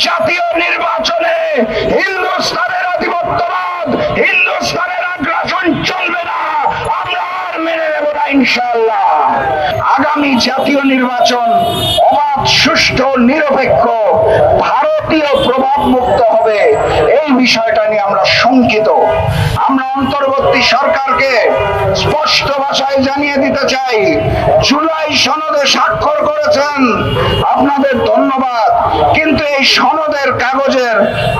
জাতীয় নির্বাচনে হিন্দুস্তানের আধিপত্যবাদ, হিন্দুস্তানের আগ্রাসন চলবে না, আমরা আর মেনে নেব না ইনশাআল্লাহ। আগামী জাতীয় নির্বাচন অবাধ, সুষ্ঠু, নিরপেক্ষ, ভারতীয় প্রভাব মুক্ত হবে, এই বিষয়টা নিয়ে আমরা শঙ্কিত। আমরা অন্তর্বর্তী সরকারকে স্পষ্ট ভাষায় জানিয়ে দিতে চাই, জুলাই সনদে স্বাক্ষর করেছেন, আপনাদের ধন্যবাদ, কিন্তু এই সনদের কাগজের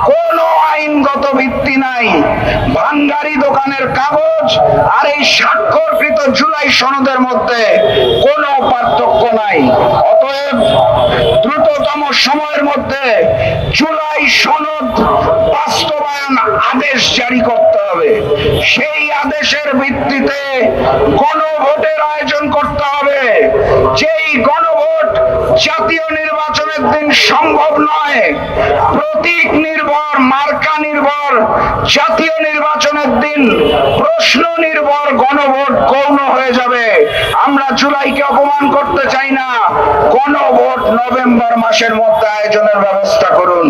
কোনো আইনগত ভিত্তি নাই। ভাঙ্গারি দোকানের কাগজ আর এই স্বাক্ষরকৃত জুলাই সনদের মধ্যে কোনো পার্থক্য নাই। অতএব দ্রুততম সময়ের মধ্যে জুলাই সনদ বাস্তবায়ন আদেশ জারি করতে হবে। সেই আদেশের ভিত্তিতে গণভোটের আয়োজন করতে হবে। যেই গণভোট জাতীয় নির্বাচনের দিন সম্ভব নয়, প্রতীক নির্ভর, মার্কা নির্ভর জাতীয় নির্বাচনের দিন প্রশ্ন নির্ভর গণভোট গৌণ হয়ে যাবে। আমরা জুলাইকে অপমান করতে চাই না। গণভোট নভেম্বর মাসের মধ্যে আয়োজনের ব্যবস্থা করুন।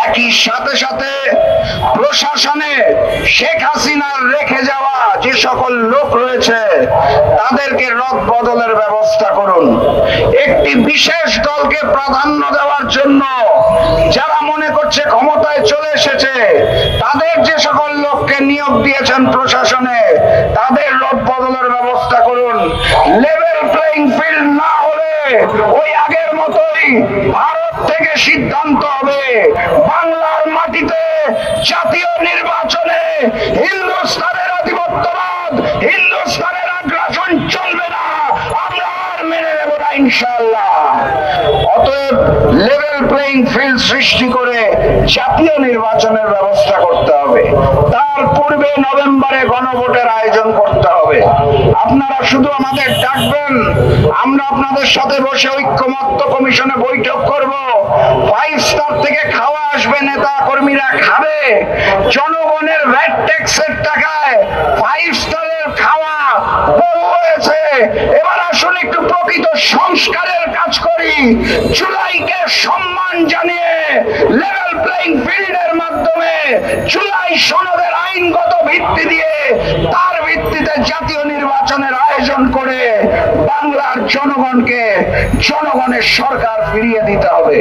একই সাথে সাথে প্রশাসনে শেখ হাসিনার রেখে যাওয়া যে সকল লোক রয়েছে তাদেরকে রদ বদলের ব্যবস্থা করুন। একটি বিশেষ দলকে প্রাধান্য দেওয়ার জন্য যারা মনে করছে ক্ষমতায় চলে এসেছে, তাদের যে সকল লোককে নিয়োগ দিয়েছেন প্রশাসনে, তাদের রদ বদলের ব্যবস্থা করুন। লেভেল প্লেইং ফিল্ড না হলে ওই আগের মতোই ভারত থেকে সিদ্ধান্ত হবে বাংলার মাটিতে জাতীয় নির্বাচনে হিন্দুস্তানের আধিপত্যবাদ, হিন্দুস্তানের আগ্রাসন চলবে না, আমরা আর মেনে নেব না ইনশাআল্লাহ। অতএব লেভেল প্লেইং ফিল্ড সৃষ্টি করে জাতীয় নির্বাচনের ব্যবস্থা করতে হবে। তার পূর্বে নভেম্বরে গণভোটের আয়োজন করতে হবে। আপনারা শুধু আমাদের ডাকবেন, আমরা আপনাদের সাথে বসে ঐক্যমত্য কমিশনে বৈঠক করব। 5 স্টার থেকে খাওয়া আসবে, নেতা কর্মীরা খাবে, জনগণের ভ্যাট ট্যাক্সের টাকায় 5 স্টারের খাওয়া বহু হয়েছে। এবার আসুন একটু প্রকৃত সংস্কারের কাজ করি। জুলাইকে সম্মান জানিয়ে লেভেল প্লেইং ফিল্ডের মাধ্যমে জুলাই সনদের আইনগত ভিত্তি দিয়ে তার ভিত্তিতে জাতীয় নির্বাচনের আয়োজন করে বাংলার জনগণকে জনগণের সরকার ফিরিয়ে দিতে হবে।